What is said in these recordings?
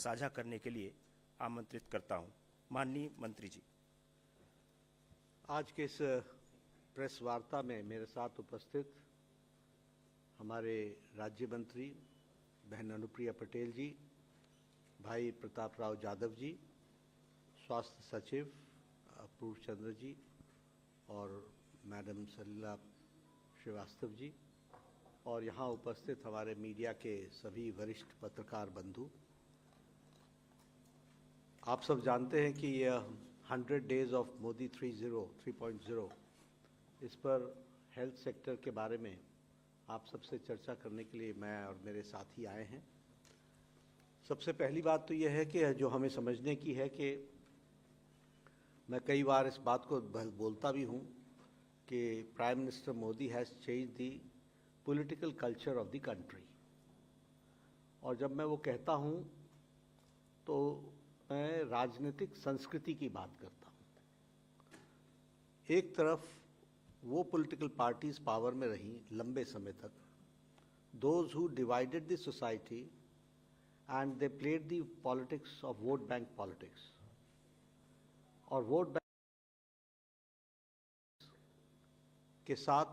साझा करने के लिए आमंत्रित करता हूं। माननीय मंत्री जी। आज के इस प्रेस वार्ता में मेरे साथ उपस्थित हमारे राज्य मंत्री बहन अनुप्रिया पटेल जी, भाई प्रताप राव यादव जी, स्वास्थ्य सचिव अपूर्व चंद्र जी और मैडम सलीला श्रीवास्तव जी, और यहाँ उपस्थित हमारे मीडिया के सभी वरिष्ठ पत्रकार बंधु, आप सब जानते हैं कि यह 100 डेज ऑफ मोदी 3.0 इस पर हेल्थ सेक्टर के बारे में आप सबसे चर्चा करने के लिए मैं और मेरे साथी आए हैं। सबसे पहली बात तो यह है कि जो हमें समझने की है कि मैं कई बार इस बात को बोलता भी हूँ कि prime minister Modi has change the political culture of the country. और जब मैं वो कहता हूँ तो मैं राजनीतिक संस्कृति की बात करता हूँ। एक तरफ वो पॉलिटिकल पार्टीज पावर में रहीं लंबे समय तक, those who divided the society and they played the politics of vote bank politics, और वोट बैंक के साथ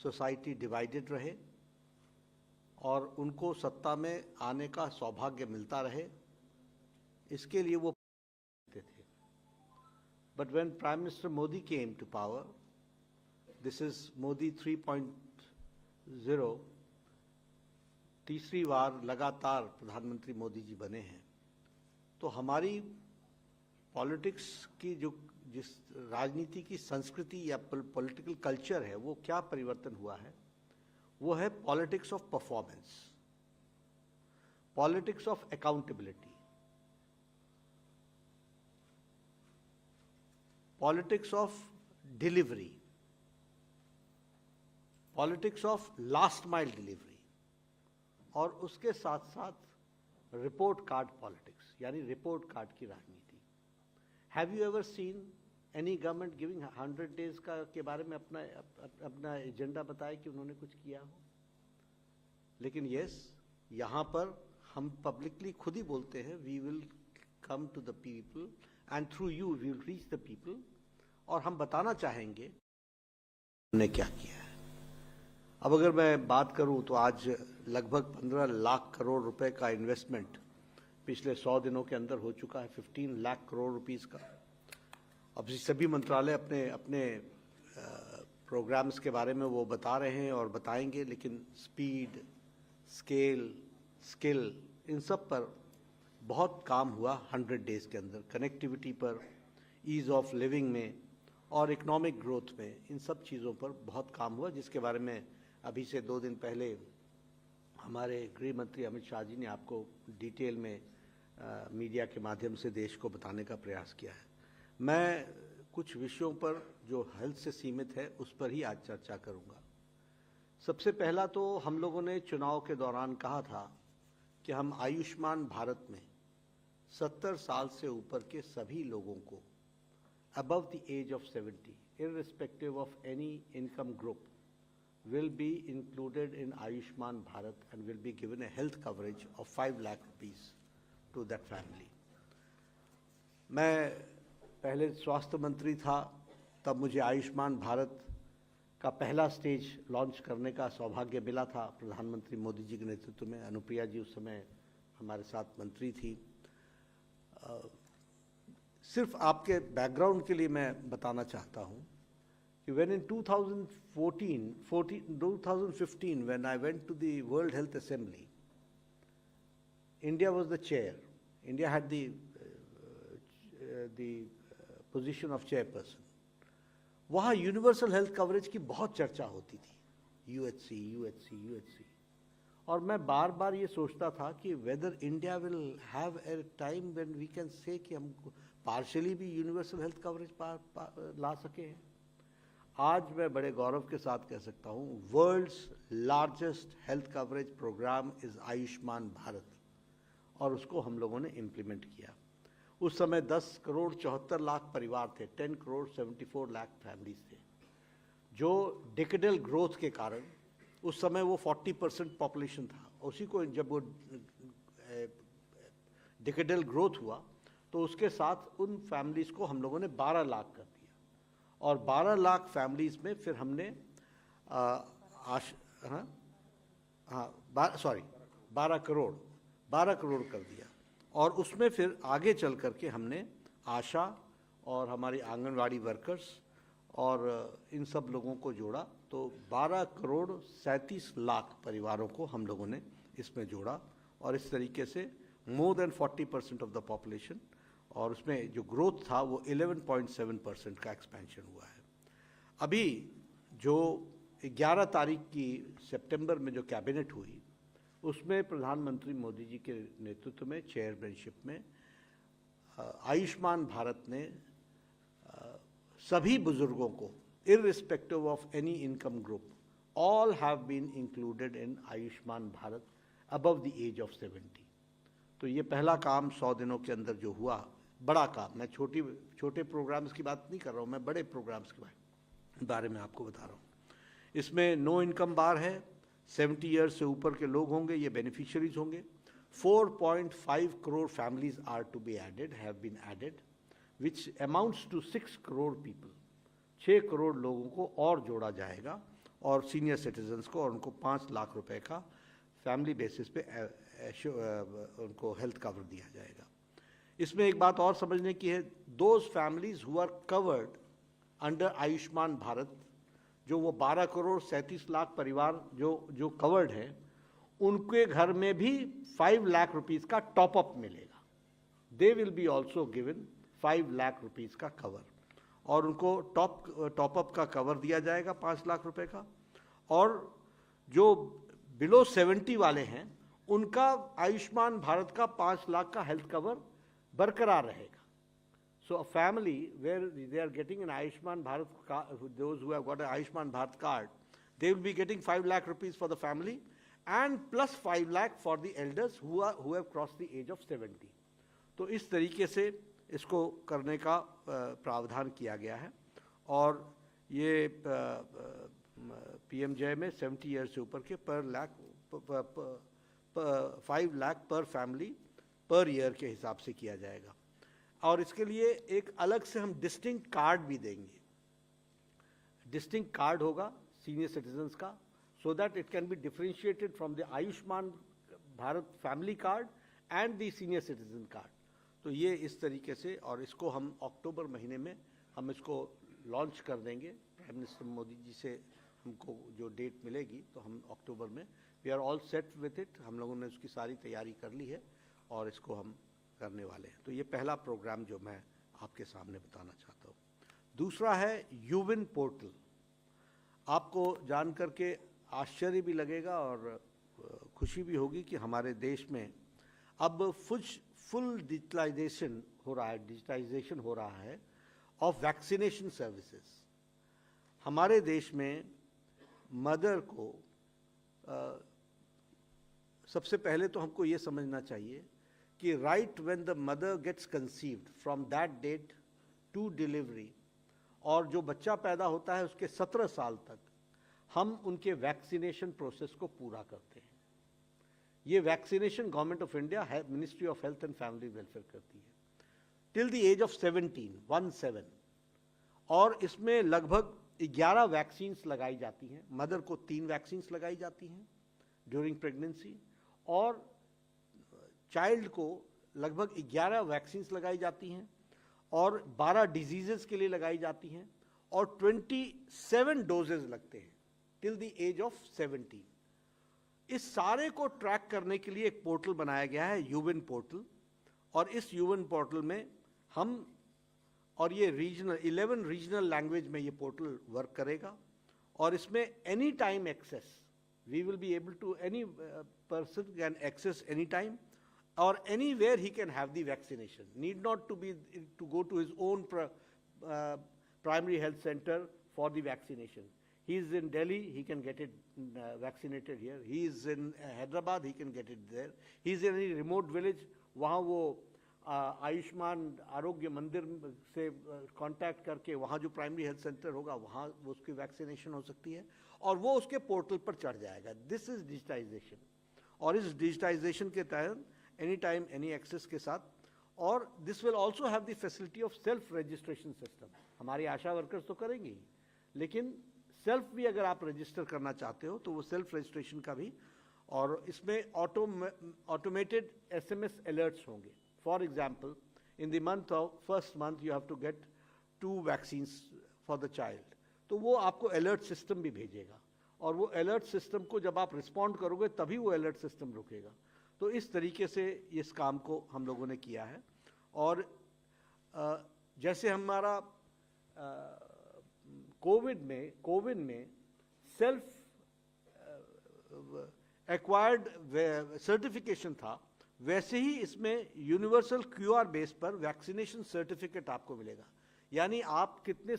सोसाइटी डिवाइडेड रहे और उनको सत्ता में आने का सौभाग्य मिलता रहे, इसके लिए वो थे। But when prime minister Modi came to power, this is Modi 3.0, तीसरी बार लगातार प्रधानमंत्री मोदी जी बने हैं, तो हमारी पॉलिटिक्स की जिस राजनीति की संस्कृति या पॉलिटिकल कल्चर है, वो क्या परिवर्तन हुआ है, वो है politics of performance, politics of accountability, politics of delivery, politics of last mile delivery, और उसके साथ साथ रिपोर्ट कार्ड पॉलिटिक्स, यानी रिपोर्ट कार्ड की राजनीति। Have you ever seen any government giving 100 days का के बारे में अपना एजेंडा बताया कि उन्होंने कुछ किया हो? लेकिन यस, यहाँ पर हम पब्लिकली खुद ही बोलते हैं, we will come to the people and through you we will reach the people, और हम बताना चाहेंगे उन्होंने क्या किया है। अब अगर मैं बात करूं तो आज लगभग 15 लाख करोड़ रुपए का इन्वेस्टमेंट पिछले 100 दिनों के अंदर हो चुका है, 15 लाख करोड़ रुपीस का। अब सभी मंत्रालय अपने अपने प्रोग्राम्स के बारे में वो बता रहे हैं और बताएंगे, लेकिन स्पीड, स्केल, स्किल, इन सब पर बहुत काम हुआ 100 डेज के अंदर। कनेक्टिविटी पर, ईज़ ऑफ लिविंग में और इकोनॉमिक ग्रोथ में, इन सब चीज़ों पर बहुत काम हुआ, जिसके बारे में अभी से 2 दिन पहले हमारे गृह मंत्री अमित शाह जी ने आपको डिटेल में मीडिया के माध्यम से देश को बताने का प्रयास किया है। मैं कुछ विषयों पर जो हेल्थ से सीमित है उस पर ही आज चर्चा करूंगा। सबसे पहला तो हम लोगों ने चुनाव के दौरान कहा था कि हम आयुष्मान भारत में 70 साल से ऊपर के सभी लोगों को above the age of 70, irrespective of any income group, will be included in Ayushman Bharat and will be given a health coverage of 5 lakh rupees to that family. मैं पहले स्वास्थ्य मंत्री था, तब मुझे आयुष्मान भारत का पहला स्टेज लॉन्च करने का सौभाग्य मिला था प्रधानमंत्री मोदी जी के नेतृत्व में। अनुप्रिया जी उस समय हमारे साथ मंत्री थी। सिर्फ आपके बैकग्राउंड के लिए मैं बताना चाहता हूँ कि when in 2015 when I went to the World Health Assembly, India was the chair. India had the position of chairperson. वहाँ यूनिवर्सल हेल्थ कवरेज की बहुत चर्चा होती थी, यूएचसी, और मैं बार बार ये सोचता था कि whether India will have a time when we can say कि हम पार्शियली भी यूनिवर्सल हेल्थ कवरेज ला सके। आज मैं बड़े गौरव के साथ कह सकता हूँ, world's largest health coverage programme is Ayushman Bharat, और उसको हम लोगों ने इम्प्लीमेंट किया। उस समय 10 करोड़ 74 लाख परिवार थे, 10 करोड़ 74 लाख फैमिलीज थे, जो डिकेडल ग्रोथ के कारण उस समय वो 40% पॉपुलेशन था। उसी को जब वो डिकेडल ग्रोथ हुआ, तो उसके साथ उन फैमिलीज़ को हम लोगों ने 12 लाख कर दिया, और 12 लाख फैमिलीज़ में फिर हमने 12 करोड़ कर दिया। और उसमें फिर आगे चल करके हमने आशा और हमारी आंगनवाड़ी वर्कर्स और इन सब लोगों को जोड़ा, तो 12 करोड़ 37 लाख परिवारों को हम लोगों ने इसमें जोड़ा, और इस तरीके से more than 40% of the population, और उसमें जो ग्रोथ था वो 11.7% का एक्सपेंशन हुआ है। अभी जो 11 तारीख की सितंबर में जो कैबिनेट हुई, उसमें प्रधानमंत्री मोदी जी के नेतृत्व में, चेयरमैनशिप में, आयुष्मान भारत ने सभी बुजुर्गों को, irrespective of any income group, all have been included in Ayushman Bharat above the age of 70। तो ये पहला काम 100 दिनों के अंदर जो हुआ, बड़ा काम, मैं छोटे प्रोग्राम्स की बात नहीं कर रहा हूँ, मैं बड़े प्रोग्राम्स के बारे में आपको बता रहा हूँ। इसमें नो इनकम बार है, 70 ईयर्स से ऊपर के लोग होंगे, ये बेनिफिशियरीज होंगे। 4.5 crore families are to be added, have been added, which amounts to 6 crore people. 6 crore लोगों को और जोड़ा जाएगा, और सीनियर सिटीजन्स को, और उनको 5 लाख रुपए का फैमिली बेसिस पे उनको हेल्थ कवर दिया जाएगा। इसमें एक बात और समझने की है, those families who are covered under Ayushman Bharat, जो वो 12 करोड़ 37 लाख परिवार जो कवर्ड है, उनके घर में भी 5 लाख रुपीस का टॉपअप मिलेगा। They will be also given 5 lakh rupees का कवर, और उनको टॉपअप का कवर दिया जाएगा 5 लाख रुपए का। और जो बिलो 70 वाले हैं, उनका आयुष्मान भारत का 5 लाख का हेल्थ कवर बरकरार रहेगा। So a family where they are getting an Ayushman Bharat card, those who have got an Ayushman Bharat card, they will be getting 5 lakh rupees for the family, and plus 5 lakh for the elders who have crossed the age of 70. तो इस तरीके से इसको करने का प्रावधान किया गया है, और ये PMJ में 70 ईयर से ऊपर के पर लाख 5 लाख पर फैमिली पर ईयर के हिसाब से किया जाएगा। और इसके लिए एक अलग से हम डिस्टिंक्ट कार्ड भी देंगे। डिस्टिंक्ट कार्ड होगा सीनियर सिटीजन्स का, so that it can be differentiated from the Ayushman Bharat family card and the senior citizen card. तो ये इस तरीके से, और इसको हम अक्टूबर महीने में हम इसको लॉन्च कर देंगे। प्राइम मिनिस्टर मोदी जी से हमको जो डेट मिलेगी, तो हम अक्टूबर में, we are all set with it, हम लोगों ने उसकी सारी तैयारी कर ली है, और इसको हम करने वाले हैं। तो ये पहला प्रोग्राम जो मैं आपके सामने बताना चाहता हूँ। दूसरा है यूविन पोर्टल। आपको जान करके आश्चर्य भी लगेगा और खुशी भी होगी कि हमारे देश में अब फुल डिजिटलाइजेशन हो रहा है ऑफ वैक्सीनेशन सर्विसेज। हमारे देश में मदर को सबसे पहले तो हमको ये समझना चाहिए कि right when the mother gets conceived, from that date to delivery, और जो बच्चा पैदा होता है उसके 17 साल तक हम उनके वैक्सीनेशन प्रोसेस को पूरा करते हैं। ये वैक्सीनेशन गवर्नमेंट ऑफ इंडिया है, ministry of health and family welfare करती है, टिल द एज ऑफ 17, और इसमें लगभग 11 वैक्सीन्स लगाई जाती हैं। मदर को 3 वैक्सीन्स लगाई जाती हैं ड्यूरिंग प्रेगनेंसी, और चाइल्ड को लगभग 11 वैक्सीन्स लगाई जाती हैं, और 12 डिजीजेस के लिए लगाई जाती हैं, और 27 डोजेज लगते हैं टिल द एज ऑफ 17। इस सारे को ट्रैक करने के लिए एक पोर्टल बनाया गया है, यूविन पोर्टल, और इस यूविन पोर्टल में हम, और ये 11 रीजनल लैंग्वेज में ये पोर्टल वर्क करेगा, और इसमें any time access, we will be able to, any person can access any time, or anywhere he can have the vaccination, need not to go to his own primary health center for the vaccination. He is in Delhi, he can get it vaccinated here. He is in Hyderabad, he can get it there. He is in any remote village, वहाँ वो आयुष्मान आरोग्य मंदिर से contact करके वहाँ जो primary health centre होगा वहाँ उसकी वैक्सीनेशन हो सकती है, और वो उसके पोर्टल पर चढ़ जाएगा। दिस इज डिजिटाइजेशन, और इस डिजिटाइजेशन के तहत एनी टाइम एनी एक्सेस के साथ। और this will also have the facility of self registration system. हमारी आशा वर्कर्स तो करेंगे ही, लेकिन सेल्फ भी अगर आप रजिस्टर करना चाहते हो तो वो सेल्फ रजिस्ट्रेशन का भी, और इसमें ऑटोमेटेड SMS अलर्ट्स होंगे। For example, in the month of first month you have to get 2 vaccines for the child, तो वो आपको अलर्ट सिस्टम भी भेजेगा, और वो अलर्ट सिस्टम को जब आप रिस्पॉन्ड करोगे तभी वो अलर्ट सिस्टम रुकेगा। तो इस तरीके से इस काम को हम लोगों ने किया है। और जैसे हमारा कोविड में सेल्फ एक्वायर्ड सर्टिफिकेशन था, वैसे ही इसमें यूनिवर्सल QR बेस पर वैक्सीनेशन सर्टिफिकेट आपको मिलेगा। यानी आप कितने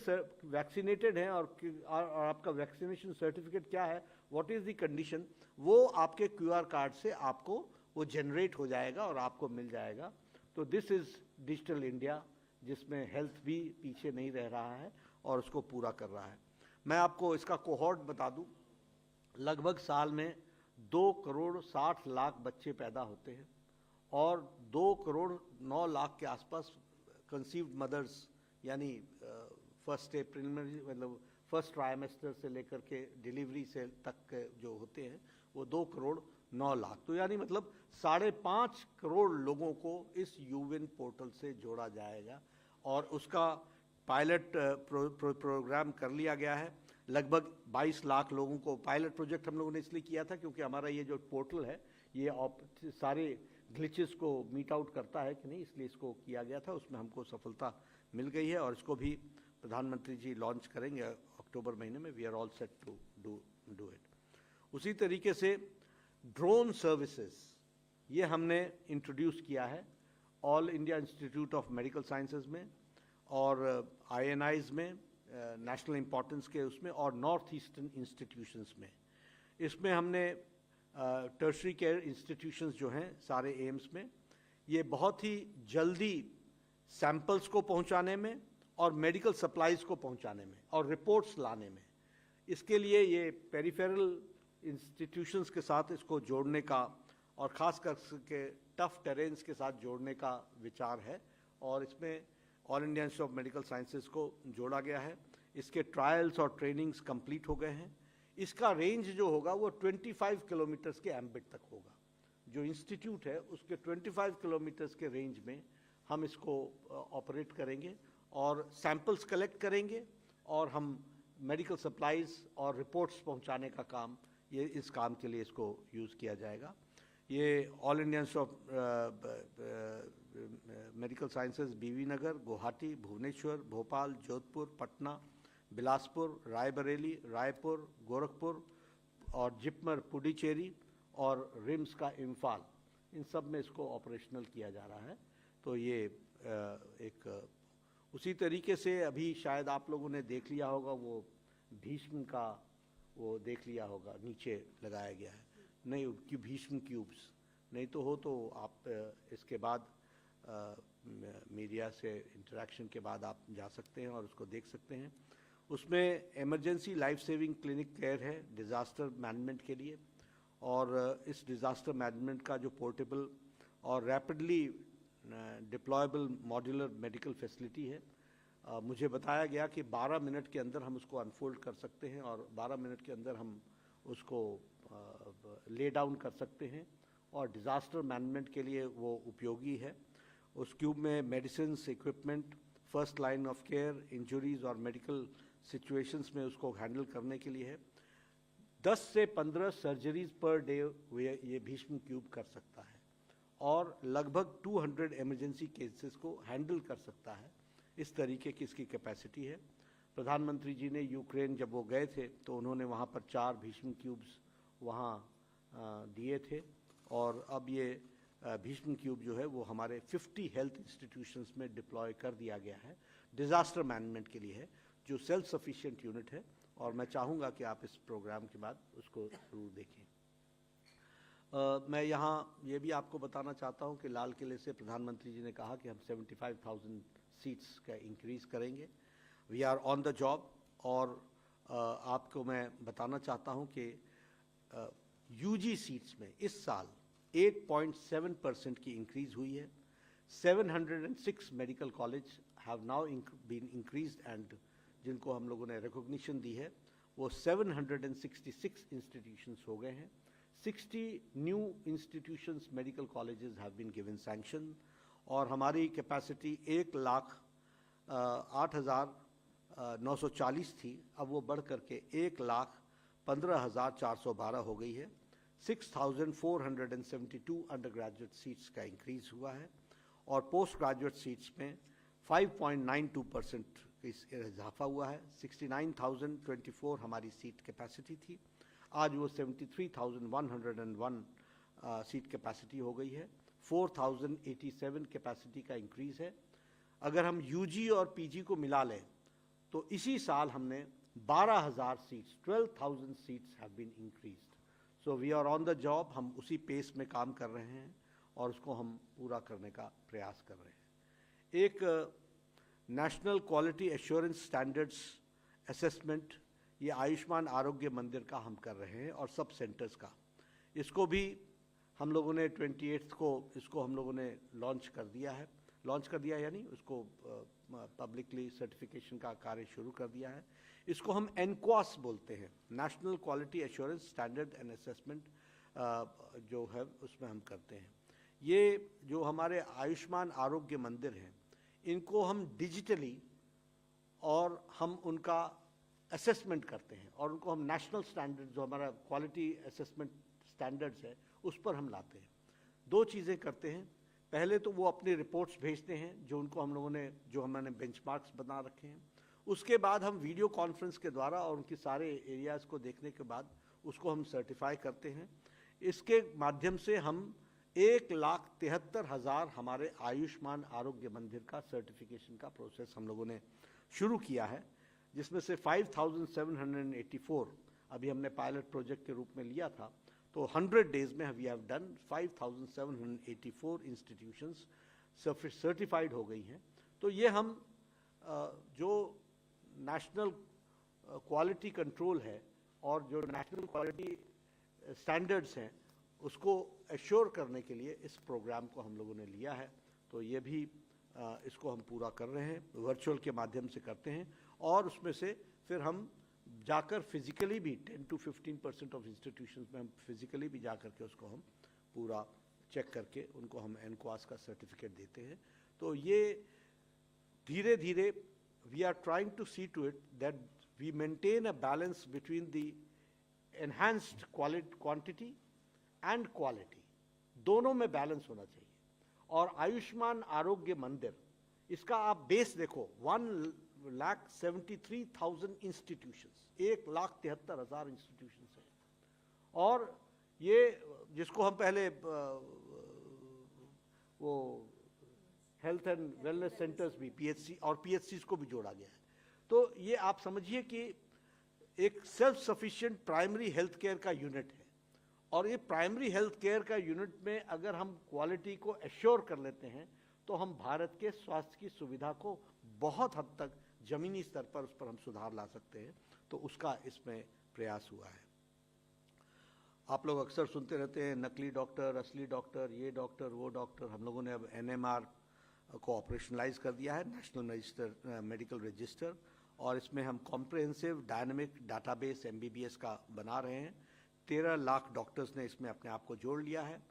वैक्सीनेटेड हैं और आपका वैक्सीनेशन सर्टिफिकेट क्या है, व्हाट इज द कंडीशन, वो आपके QR कार्ड से आपको वो जनरेट हो जाएगा और आपको मिल जाएगा। तो दिस इज डिजिटल इंडिया, जिसमें हेल्थ भी पीछे नहीं रह रहा है और उसको पूरा कर रहा है। मैं आपको इसका कोहॉर्ट बता दूं, लगभग साल में 2,60,00,000 बच्चे पैदा होते हैं और 2,09,00,000 के आसपास कंसीव्ड मदर्स, यानी फर्स्ट प्रिलिमिनरी मतलब फर्स्ट ट्राइमेस्टर से लेकर के डिलीवरी से तक जो होते हैं वो 2,09,00,000। तो यानी मतलब 5.5 करोड़ लोगों को इस यूविन पोर्टल से जोड़ा जाएगा और उसका पायलट प्रोग्राम कर लिया गया है। लगभग 22 लाख लोगों को पायलट प्रोजेक्ट हम लोगों ने इसलिए किया था क्योंकि हमारा ये जो पोर्टल है ये सारे ग्लिचेस को मीट आउट करता है कि नहीं, इसलिए इसको किया गया था। उसमें हमको सफलता मिल गई है और इसको भी प्रधानमंत्री जी लॉन्च करेंगे अक्टूबर महीने में। We are all set to do it. उसी तरीके से ड्रोन सर्विसेज ये हमने इंट्रोड्यूस किया है all India institute of medical sciences में और INIs में, नेशनल इम्पोर्टेंस के उसमें, और नॉर्थ ईस्टर्न इंस्टीट्यूशंस में। इसमें हमने टर्शरी केयर इंस्टीट्यूशंस जो हैं सारे एम्स में, ये बहुत ही जल्दी सैंपल्स को पहुंचाने में और मेडिकल सप्लाईज को पहुंचाने में और रिपोर्ट्स लाने में, इसके लिए ये पेरिफेरल इंस्टीट्यूशंस के साथ इसको जोड़ने का और ख़ास करके टफ टेरेन्स के साथ जोड़ने का विचार है। और इसमें all India institute of medical sciences को जोड़ा गया है। इसके ट्रायल्स और ट्रेनिंग्स कंप्लीट हो गए हैं। इसका रेंज जो होगा वो 25 किलोमीटर्स के एम्बिट तक होगा। जो इंस्टीट्यूट है उसके 25 किलोमीटर्स के रेंज में हम इसको ऑपरेट करेंगे और सैंपल्स कलेक्ट करेंगे और हम मेडिकल सप्लाईज और रिपोर्ट्स पहुंचाने का काम, ये इस काम के लिए इसको यूज़ किया जाएगा। ये all India institute of medical sciences BV नगर, गुवाहाटी, भुवनेश्वर, भोपाल, जोधपुर, पटना, बिलासपुर, रायबरेली, रायपुर, गोरखपुर और जिपमर पुडुचेरी और रिम्स का इम्फाल, इन सब में इसको ऑपरेशनल किया जा रहा है। तो ये एक उसी तरीके से अभी शायद आप लोगों ने देख लिया होगा, वो भीष्म का वो देख लिया होगा, नीचे लगाया गया है, नहीं भीष्म क्यूब्स, नहीं तो हो तो आप इसके बाद मीडिया से इंटरेक्शन के बाद आप जा सकते हैं और उसको देख सकते हैं। उसमें emergency life saving clinic care है डिज़ास्टर मैनेजमेंट के लिए, और इस डिज़ास्टर मैनेजमेंट का जो पोर्टेबल और rapidly deployable modular medical facility है, मुझे बताया गया कि 12 मिनट के अंदर हम उसको अनफोल्ड कर सकते हैं और 12 मिनट के अंदर हम उसको ले डाउन कर सकते हैं और डिज़ास्टर मैनेजमेंट के लिए वो उपयोगी है। उस क्यूब में medicines, equipment, first line of care, injuries और मेडिकल सिचुएशंस में उसको हैंडल करने के लिए है। 10 से 15 सर्जरीज पर डे ये भीष्म क्यूब कर सकता है और लगभग 200 इमरजेंसी केसेस को हैंडल कर सकता है। इस तरीके की इसकी कैपेसिटी है। प्रधानमंत्री जी ने यूक्रेन जब वो गए थे तो उन्होंने वहाँ पर 4 भीष्म क्यूब्स वहाँ दिए थे और अब ये भीष्म क्यूब जो है वो हमारे 50 हेल्थ इंस्टीट्यूशंस में डिप्लॉय कर दिया गया है, डिज़ास्टर मैनेजमेंट के लिए है, जो सेल्फ सफिशिएंट यूनिट है। और मैं चाहूँगा कि आप इस प्रोग्राम के बाद उसको जरूर देखें। मैं यहाँ ये भी आपको बताना चाहता हूँ कि लाल किले से प्रधानमंत्री जी ने कहा कि हम 75,000 सीट्स का इंक्रीज़ करेंगे। We are on the job. और आपको मैं बताना चाहता हूँ कि UG सीट्स में इस साल 8.7% की इंक्रीज हुई है। 706 medical college have now been increased and जिनको हम लोगों ने रिकॉग्निशन दी है वो 766 इंस्टीट्यूशंस हो गए हैं। 60 new institutions medical colleges have been given sanction और हमारी कैपेसिटी 1,08,940 थी, अब वो बढ़ करके 1,15,412 हो गई है। 6,472 अंडर ग्रेजुएट सीट्स का इंक्रीज हुआ है और पोस्ट ग्रेजुएट सीट्स में 5.92% इजाफा हुआ है। 69,024 हमारी सीट कैपेसिटी थी, आज वो 73,101 सीट कैपेसिटी हो गई है। 4,087 कैपेसिटी का इंक्रीज है। अगर हम यूजी और पीजी को मिला लें तो इसी साल हमने 12,000 seats 12,000 seats have been increased. So we are on the job, हम उसी पेस में काम कर रहे हैं और उसको हम पूरा करने का प्रयास कर रहे हैं। एक national quality assurance standards assessment, ये आयुष्मान आरोग्य मंदिर का हम कर रहे हैं और सब सेंटर्स का। इसको भी हम लोगों ने 28 को इसको हम लोगों ने लॉन्च कर दिया यानी उसको पब्लिकली सर्टिफिकेशन का कार्य शुरू कर दिया है। इसको हम एनक्वास बोलते हैं, national quality assurance standard and assessment जो है उसमें हम करते हैं। ये जो हमारे आयुष्मान आरोग्य मंदिर हैं इनको हम डिजिटली और हम उनका असेसमेंट करते हैं और उनको हम नेशनल स्टैंडर्ड जो हमारा क्वालिटी असेसमेंट स्टैंडर्ड्स है उस पर हम लाते हैं। दो चीज़ें करते हैं, पहले तो वो अपनी रिपोर्ट्स भेजते हैं जो उनको हम लोगों ने जो हमने बेंचमार्क्स बना रखे हैं, उसके बाद हम वीडियो कॉन्फ्रेंस के द्वारा और उनके सारे एरियाज़ को देखने के बाद उसको हम सर्टिफाई करते हैं। इसके माध्यम से हम 1,73,000 हमारे आयुष्मान आरोग्य मंदिर का सर्टिफिकेशन का प्रोसेस हम लोगों ने शुरू किया है, जिसमें से 5,784 अभी हमने पायलट प्रोजेक्ट के रूप में लिया था। तो 100 डेज में we have done 5,784 institutions certified हो गई हैं। तो ये हम जो नेशनल क्वालिटी कंट्रोल है और जो नेशनल क्वालिटी स्टैंडर्ड्स हैं उसको एश्योर करने के लिए इस प्रोग्राम को हम लोगों ने लिया है। तो ये भी इसको हम पूरा कर रहे हैं, वर्चुअल के माध्यम से करते हैं और उसमें से फिर हम जाकर फिजिकली भी 10 to 15% ऑफ इंस्टीट्यूशंस में हम फिजिकली भी जाकर के उसको हम पूरा चेक करके उनको हम एनक्वास का सर्टिफिकेट देते हैं। तो ये धीरे धीरे we are trying to see to it that we maintain a balance between the enhanced quantity and quality, दोनों में बैलेंस होना चाहिए। और आयुष्मान आरोग्य मंदिर इसका आप बेस देखो, 1,73,000 इंस्टीट्यूशंस, 1,73,000 इंस्टीट्यूशंस हैं। और ये जिसको हम पहले वो हेल्थ एंड वेलनेस सेंटर्स भी पीएचसी और पीएचसीज को भी जोड़ा गया है। तो ये आप समझिए कि एक self sufficient primary health care का यूनिट है और ये प्राइमरी हेल्थ केयर का यूनिट में अगर हम क्वालिटी को एश्योर कर लेते हैं तो हम भारत के स्वास्थ्य की सुविधा को बहुत हद तक जमीनी स्तर पर उस पर हम सुधार ला सकते हैं। तो उसका इसमें प्रयास हुआ है। आप लोग अक्सर सुनते रहते हैं नकली डॉक्टर, असली डॉक्टर, ये डॉक्टर, वो डॉक्टर। हम लोगों ने अब एनएमआर को ऑपरेशनलाइज कर दिया है, नेशनल मेडिकल रजिस्टर, और इसमें हम कॉम्प्रिहेंसिव डायनेमिक डाटाबेस एमबीबीएस का बना रहे हैं। 13 लाख डॉक्टर्स ने इसमें अपने आप को जोड़ लिया है।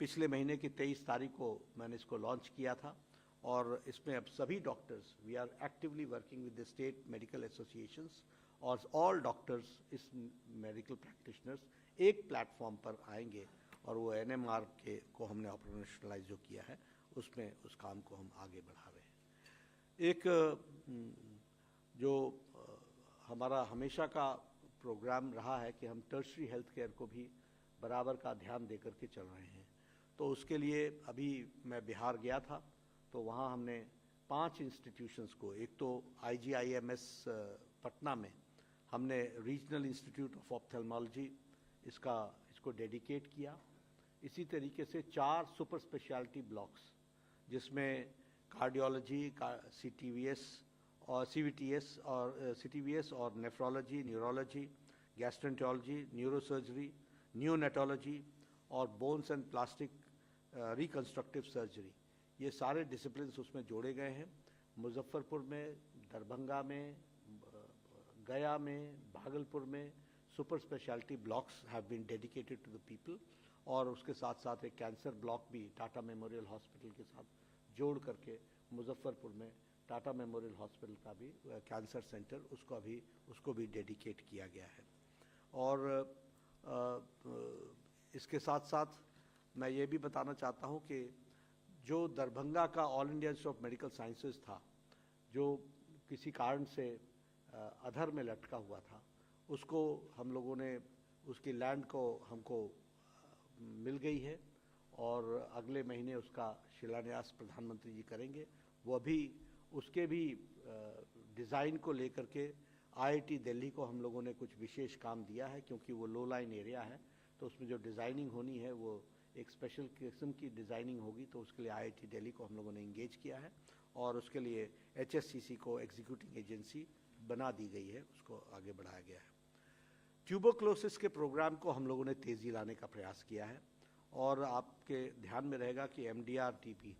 पिछले महीने की 23 तारीख को मैंने इसको लॉन्च किया था और इसमें अब सभी doctors, we are actively working with the state medical associations और ऑल डॉक्टर्स, इस मेडिकल प्रैक्टिशनर्स एक प्लेटफॉर्म पर आएंगे और वो एनएमआर के को हमने ऑपरेशनलाइज जो किया है उसमें उस काम को हम आगे बढ़ा रहे हैं। एक जो हमारा हमेशा का प्रोग्राम रहा है कि हम टर्शरी हेल्थ केयर को भी बराबर का ध्यान दे करके चल रहे हैं। तो उसके लिए अभी मैं बिहार गया था तो वहाँ हमने 5 इंस्टीट्यूशंस को, एक तो IGIMS पटना में हमने रीजनल इंस्टीट्यूट ऑफ ऑप्थेल्मोलॉजी इसको डेडिकेट किया। इसी तरीके से 4 सुपर स्पेशलिटी ब्लॉक्स जिसमें कार्डियोलॉजी, CVTS और नेफ्रोलॉजी, न्यूरोलॉजी, गैस्ट्रेंटोलॉजी, न्यूरोसर्जरी, न्यूनेटोलॉजी और bones and plastic reconstructive surgery, ये सारे डिसिप्लिन्स उसमें जोड़े गए हैं। मुजफ्फरपुर में, दरभंगा में, गया में, भागलपुर में super speciality blocks have been dedicated to the people, और उसके साथ साथ एक कैंसर ब्लॉक भी टाटा मेमोरियल हॉस्पिटल के साथ जोड़ करके मुजफ्फरपुर में टाटा मेमोरियल हॉस्पिटल का भी कैंसर सेंटर उसको भी डेडिकेट किया गया है। और इसके साथ साथ मैं ये भी बताना चाहता हूँ कि जो दरभंगा का all India institute of medical sciences था, जो किसी कारण से अधर में लटका हुआ था, उसको हम लोगों ने, उसकी लैंड को हमको मिल गई है और अगले महीने उसका शिलान्यास प्रधानमंत्री जी करेंगे। वो अभी उसके भी डिज़ाइन को लेकर के आईआईटी दिल्ली को हम लोगों ने कुछ विशेष काम दिया है, क्योंकि वो लो लाइन एरिया है, तो उसमें जो डिज़ाइनिंग होनी है वो एक स्पेशल किस्म की डिज़ाइनिंग होगी। तो उसके लिए आईआईटी दिल्ली को हम लोगों ने इंगेज किया है और उसके लिए एचएससीसी को एग्जीक्यूटिंग एजेंसी बना दी गई है, उसको आगे बढ़ाया गया है। ट्यूबरक्लोसिस के प्रोग्राम को हम लोगों ने तेज़ी लाने का प्रयास किया है, और आपके ध्यान में रहेगा कि MDR-TB,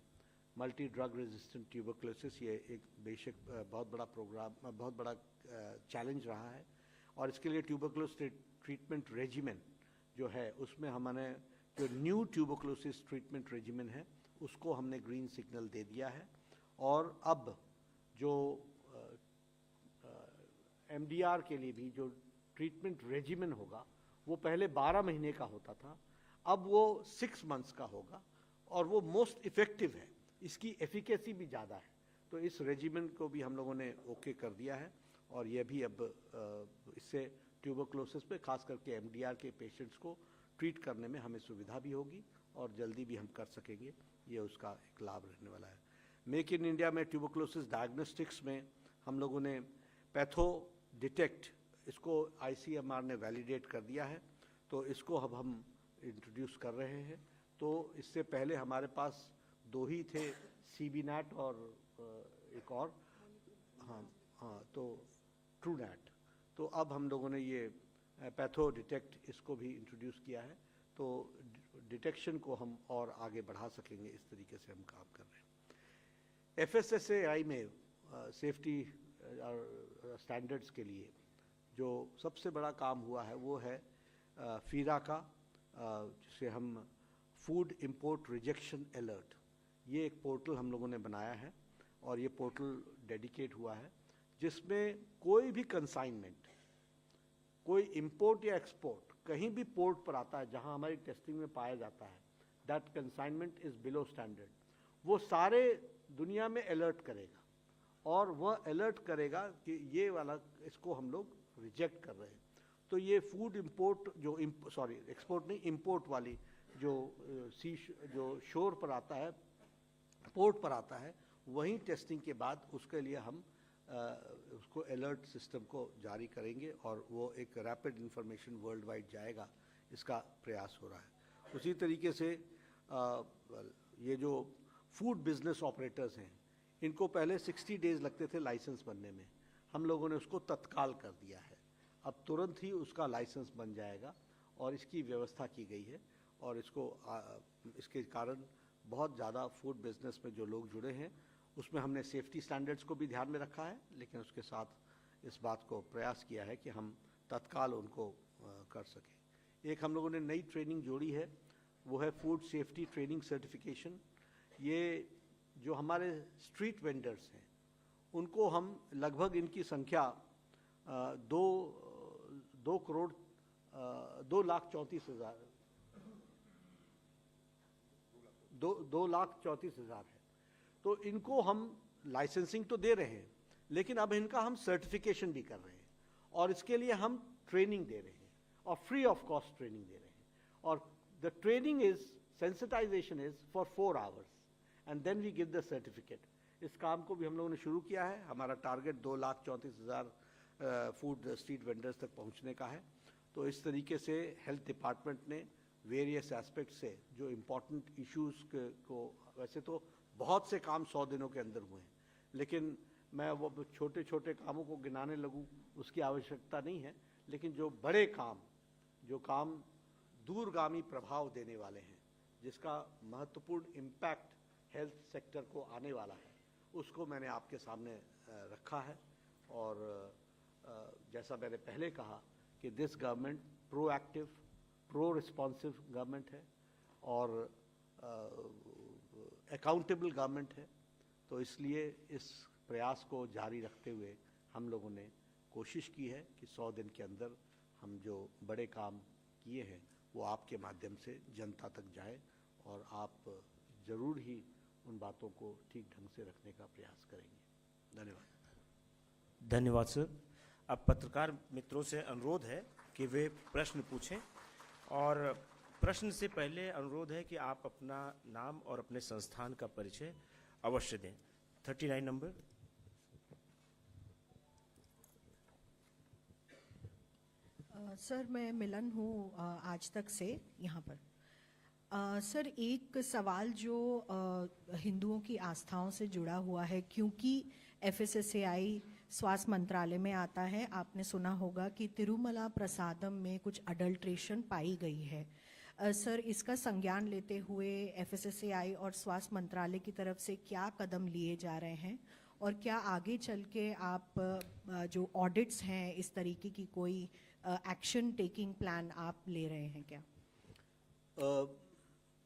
multi drug resistant tuberculosis, ये एक बेशक बहुत बड़ा प्रोग्राम, बहुत बड़ा चैलेंज रहा है, और इसके लिए ट्यूबरक्लोसिस ट्रीटमेंट रेजिमेन जो है, उसमें हमने जो न्यू ट्यूबरक्लोसिस ट्रीटमेंट रेजिमेन है उसको हमने ग्रीन सिग्नल दे दिया है। और अब जो MDR के लिए भी जो ट्रीटमेंट रेजिमेन होगा, वो पहले 12 महीने का होता था, अब वो 6 मंथ्स का होगा, और वो मोस्ट इफ़ेक्टिव है, इसकी एफिकेसी भी ज़्यादा है। तो इस रेजिमेन को भी हम लोगों ने ओके कर दिया है, और ये भी अब इससे ट्यूबरक्लोसिस पे खास करके MDR के पेशेंट्स को ट्रीट करने में हमें सुविधा भी होगी और जल्दी भी हम कर सकेंगे, ये उसका एक लाभ रहने वाला है। मेक इन इंडिया में ट्यूबरक्लोसिस डायग्नोस्टिक्स में हम लोगों ने पैथो डिटेक्ट, इसको ICMR ने वैलिडेट कर दिया है, तो इसको अब हम इंट्रोड्यूस कर रहे हैं। तो इससे पहले हमारे पास 2 ही थे, CBNAT और एक और, तो TrueNAT। तो अब हम लोगों ने ये पैथो डिटेक्ट इसको भी इंट्रोड्यूस किया है, तो डिटेक्शन को हम और आगे बढ़ा सकेंगे, इस तरीके से हम काम कर रहे हैं। FSSAI में सेफ्टी और स्टैंडर्ड्स के लिए जो सबसे बड़ा काम हुआ है वो है फीरा का, जिसे हम फूड इंपोर्ट रिजेक्शन अलर्ट, ये एक पोर्टल हम लोगों ने बनाया है, और ये पोर्टल डेडिकेट हुआ है, जिसमें कोई भी कंसाइनमेंट, कोई इंपोर्ट या एक्सपोर्ट कहीं भी पोर्ट पर आता है जहां हमारी टेस्टिंग में पाया जाता है that consignment is below standard, वो सारे दुनिया में अलर्ट करेगा, और वह अलर्ट करेगा कि ये वाला, इसको हम लोग रिजेक्ट कर रहे हैं। तो ये फूड इंपोर्ट जो एक्सपोर्ट नहीं, इंपोर्ट वाली जो शोर पर आता है, पोर्ट पर आता है, वहीं टेस्टिंग के बाद उसके लिए हम उसको अलर्ट सिस्टम को जारी करेंगे, और वो एक रैपिड इंफॉर्मेशन वर्ल्ड वाइड जाएगा, इसका प्रयास हो रहा है। उसी तरीके से ये जो फूड बिजनेस ऑपरेटर्स हैं, इनको पहले 60 डेज लगते थे लाइसेंस बनने में, हम लोगों ने उसको तत्काल कर दिया है, अब तुरंत ही उसका लाइसेंस बन जाएगा, और इसकी व्यवस्था की गई है। और इसके कारण बहुत ज़्यादा फूड बिजनेस में जो लोग जुड़े हैं, उसमें हमने सेफ्टी स्टैंडर्ड्स को भी ध्यान में रखा है, लेकिन उसके साथ इस बात को प्रयास किया है कि हम तत्काल उनको कर सकें। एक हम लोगों ने नई ट्रेनिंग जोड़ी है, वो है फूड सेफ्टी ट्रेनिंग सर्टिफिकेशन। ये जो हमारे स्ट्रीट वेंडर्स हैं, उनको हम लगभग, इनकी संख्या 2,34,000 है। तो इनको हम लाइसेंसिंग तो दे रहे हैं, लेकिन अब इनका हम सर्टिफिकेशन भी कर रहे हैं, और इसके लिए हम ट्रेनिंग दे रहे हैं, और फ्री ऑफ कॉस्ट ट्रेनिंग दे रहे हैं। और the training is, sensitisation is for 4 hours and then we give the certificate. इस काम को भी हम लोगों ने शुरू किया है। हमारा टारगेट 2,34,000 फूड स्ट्रीट वेंडर्स तक पहुंचने का है। तो इस तरीके से हेल्थ डिपार्टमेंट ने वेरियस एस्पेक्ट से जो इम्पोर्टेंट इश्यूज़ को, वैसे तो बहुत से काम 100 दिनों के अंदर हुए हैं, लेकिन मैं वो छोटे छोटे कामों को गिनाने लगूं, उसकी आवश्यकता नहीं है। लेकिन जो बड़े काम, जो काम दूरगामी प्रभाव देने वाले हैं, जिसका महत्वपूर्ण इम्पैक्ट हेल्थ सेक्टर को आने वाला है, उसको मैंने आपके सामने रखा है। और जैसा मैंने पहले कहा कि this government proactive, pro responsive government है और अकाउंटेबल गवर्नमेंट है। तो इसलिए इस प्रयास को जारी रखते हुए हम लोगों ने कोशिश की है कि 100 दिन के अंदर हम जो बड़े काम किए हैं वो आपके माध्यम से जनता तक जाए और आप जरूर ही उन बातों को ठीक ढंग से रखने का प्रयास करेंगे। धन्यवाद। धन्यवाद सर। अब पत्रकार मित्रों से अनुरोध है कि वे प्रश्न पूछें, और प्रश्न से पहले अनुरोध है कि आप अपना नाम और अपने संस्थान का परिचय अवश्य दें। 39 नंबर। सर, मैं मिलन हूँ आज तक से यहाँ पर। सर, एक सवाल जो हिंदुओं की आस्थाओं से जुड़ा हुआ है, क्योंकि FSSAI स्वास्थ्य मंत्रालय में आता है, आपने सुना होगा कि तिरुमला प्रसादम में कुछ अडल्ट्रेशन पाई गई है। सर, इसका संज्ञान लेते हुए FSSAI और स्वास्थ्य मंत्रालय की तरफ से क्या कदम लिए जा रहे हैं, और क्या आगे चल के आप जो ऑडिट्स हैं इस तरीके की कोई एक्शन टेकिंग प्लान आप ले रहे हैं क्या?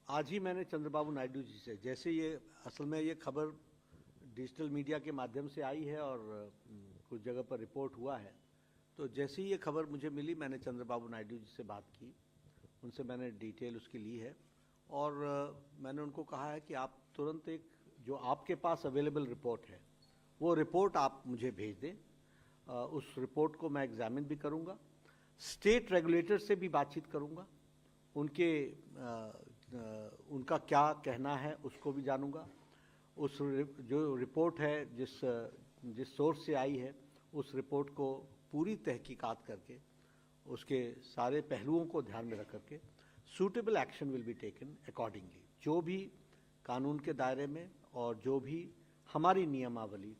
आज ही मैंने चंद्रबाबू नायडू जी से, जैसे ये असल में ये खबर डिजिटल मीडिया के माध्यम से आई है और कुछ जगह पर रिपोर्ट हुआ है, तो जैसे ही ये खबर मुझे मिली मैंने चंद्रबाबू नायडू जी से बात की, उनसे मैंने डिटेल उसकी ली है और मैंने उनको कहा है कि आप तुरंत एक जो आपके पास अवेलेबल रिपोर्ट है वो रिपोर्ट आप मुझे भेज दें। उस रिपोर्ट को मैं एग्जामिन भी करूँगा, स्टेट रेगुलेटर से भी बातचीत करूँगा, उनका क्या कहना है उसको भी जानूँगा। उस जो रिपोर्ट है जिस सोर्स से आई है उस रिपोर्ट को पूरी तहकीकात करके उसके सारे पहलुओं को ध्यान में रख करके suitable action will be taken accordingly. जो भी कानून के दायरे में और जो भी हमारी नियमावली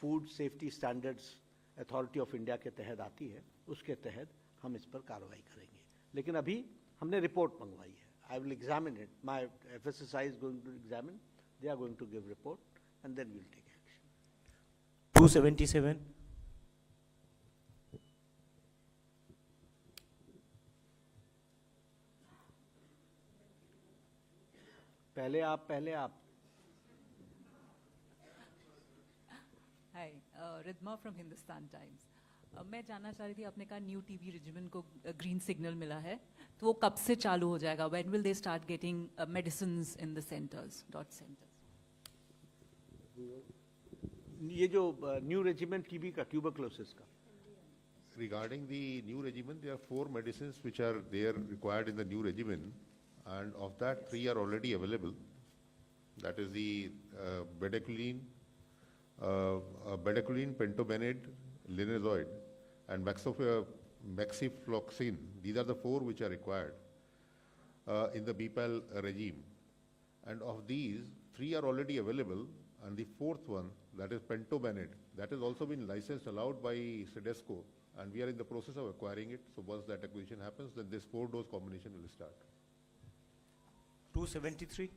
food safety standards authority of India के तहत आती है उसके तहत हम इस पर कार्रवाई करेंगे। लेकिन अभी हमने रिपोर्ट मंगवाई है। I will examine it, my FSSAI is going to examine, they are going to give report and then we will take action. 277। पहले आप। Hi, Ridhma from Hindustan Times. मैं जानना चाह रही थी, आपने कहा न्यू टीबी रेजिमेन को ग्रीन सिग्नल मिला है, तो वो कब से चालू हो जाएगा? When will they start getting medicines in the centres, DOT centres? ये जो न्यू रेजिमेंट टीबी का, ट्यूबरक्लोसिस का, regarding the new regimen, there are 4 medicines which are there required in the new regimen, and of that 3 are already available. That is the bedaquiline, pentobenid, linezolid, and maxifloxacin. These are the 4 which are required in the BPAL regime. And of these, 3 are already available, and the 4th one, that is pentobenid, that has also been licensed, allowed by CDSCO, and we are in the process of acquiring it. So once that acquisition happens, then this 4-dose combination will start. 273।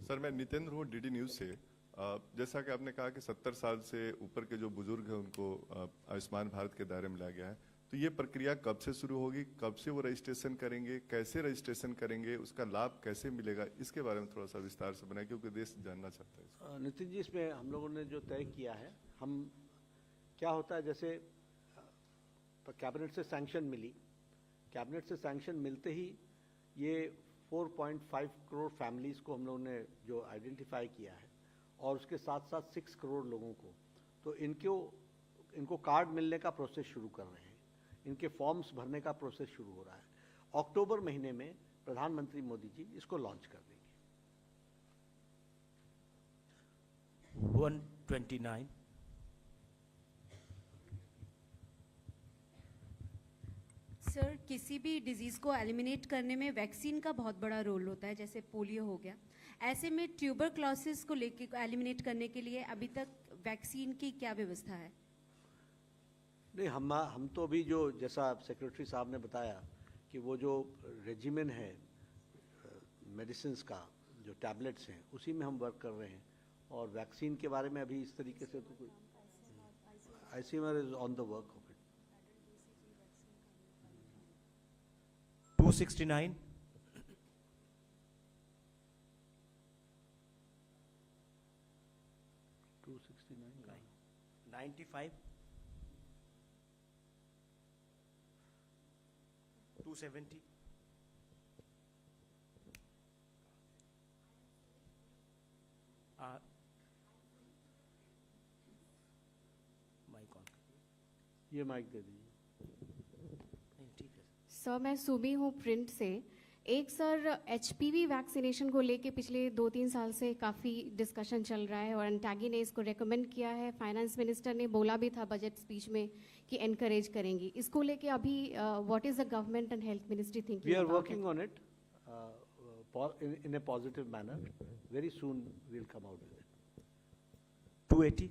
Sir, मैं नितेंद्र हूँ DD news से। जैसा कि आपने कहा कि 70 साल से ऊपर के जो बुजुर्ग हैं उनको आयुष्मान भारत के दायरे में लाया गया है, तो ये प्रक्रिया कब से शुरू होगी, कब से वो रजिस्ट्रेशन करेंगे, कैसे रजिस्ट्रेशन करेंगे, उसका लाभ कैसे मिलेगा, इसके बारे में थोड़ा सा विस्तार से बनाए, क्योंकि देश जानना चाहता है। नितिन जी, इसमें हम लोगों ने जो तय किया है, हम क्या होता है, जैसे कैबिनेट से सैंक्शन मिली, कैबिनेट से सैंक्शन मिलते ही ये 4.5 करोड़ फैमिलीज़ को हम लोगों ने जो आइडेंटिफाई किया है और उसके साथ साथ 6 करोड़ लोगों को, तो इनको कार्ड मिलने का प्रोसेस शुरू कर रहे हैं, इनके फॉर्म्स भरने का प्रोसेस शुरू हो रहा है। अक्टूबर महीने में प्रधानमंत्री मोदी जी इसको लॉन्च कर देंगे। 129। सर, किसी भी डिजीज़ को एलिमिनेट करने में वैक्सीन का बहुत बड़ा रोल होता है, जैसे पोलियो हो गया। ऐसे में ट्यूबरक्लोसिस को लेके एलिमिनेट करने के लिए अभी तक वैक्सीन की क्या व्यवस्था है? नहीं, हम तो अभी जो जैसा सेक्रेटरी साहब ने बताया कि वो जो रेजिमेन है मेडिसिन का, जो टैबलेट्स हैं, उसी में हम वर्क कर रहे हैं। और वैक्सीन के बारे में अभी इस तरीके से तो कोई ICMR is on the work of it. 269, 95, 270, mic on, ये माइक दे दीजिए। नहीं ठीक है। सर मैं सुबी हूँ प्रिंट से। एक सर HPV वैक्सीनेशन को लेके पिछले 2-3 साल से काफ़ी डिस्कशन चल रहा है और एंटागी ने इसको रेकमेंड किया है। फाइनेंस मिनिस्टर ने बोला भी था बजट स्पीच में कि एनकरेज करेंगी इसको लेके। अभी what is the government and health ministry We thinking are about working on it in a positive manner. Very soon we'll come out with it. 280,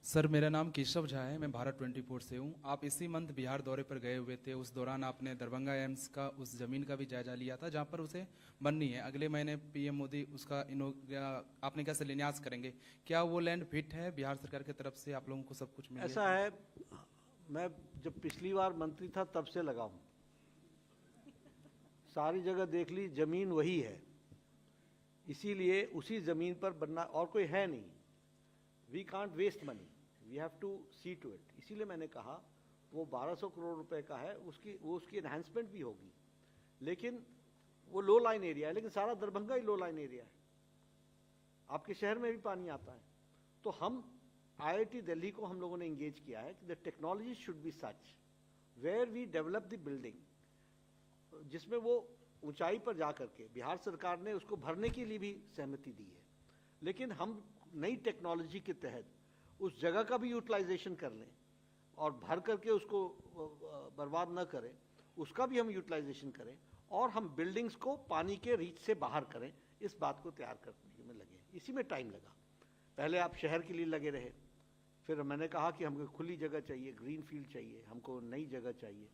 sir मेरा नाम केशव झा है, मैं भारत 24 से हूँ। आप इसी मंथ बिहार दौरे पर गए हुए थे, उस दौरान आपने दरभंगा एम्स का उस ज़मीन का भी जायजा लिया था जहाँ पर उसे बननी है। अगले महीने PM मोदी उसका आपने क्या शिलान्यास करेंगे? क्या वो लैंड फिट है? बिहार सरकार की तरफ से आप लोगों को सब कुछ मिल ऐसा है, मैं जब पिछली बार मंत्री था तब से लगा हूँ, सारी जगह देख ली, जमीन वही है, इसीलिए उसी जमीन पर बनना, और कोई है नहीं। We can't waste money, we have to see to it. इसीलिए मैंने कहा वो 1200 करोड़ रुपए का है, उसकी एनहांसमेंट भी होगी, लेकिन वो लो लाइन एरिया है, लेकिन सारा दरभंगा ही लो लाइन एरिया है, आपके शहर में भी पानी आता है। तो हम IIT दिल्ली को हम लोगों ने इंगेज किया है कि the technology should be such where we develop the building, जिसमें वो ऊंचाई पर जा करके, बिहार सरकार ने उसको भरने के लिए भी सहमति दी है, लेकिन हम नई टेक्नोलॉजी के तहत उस जगह का भी यूटिलाइजेशन कर लें और भर करके उसको बर्बाद न करें, उसका भी हम यूटिलाइजेशन करें और हम बिल्डिंग्स को पानी के रीच से बाहर करें। इस बात को तैयार करने में लगे, इसी में टाइम लगा। पहले आप शहर के लिए लगे रहे, फिर मैंने कहा कि हमको खुली जगह चाहिए, ग्रीन फील्ड चाहिए, हमको नई जगह चाहिए।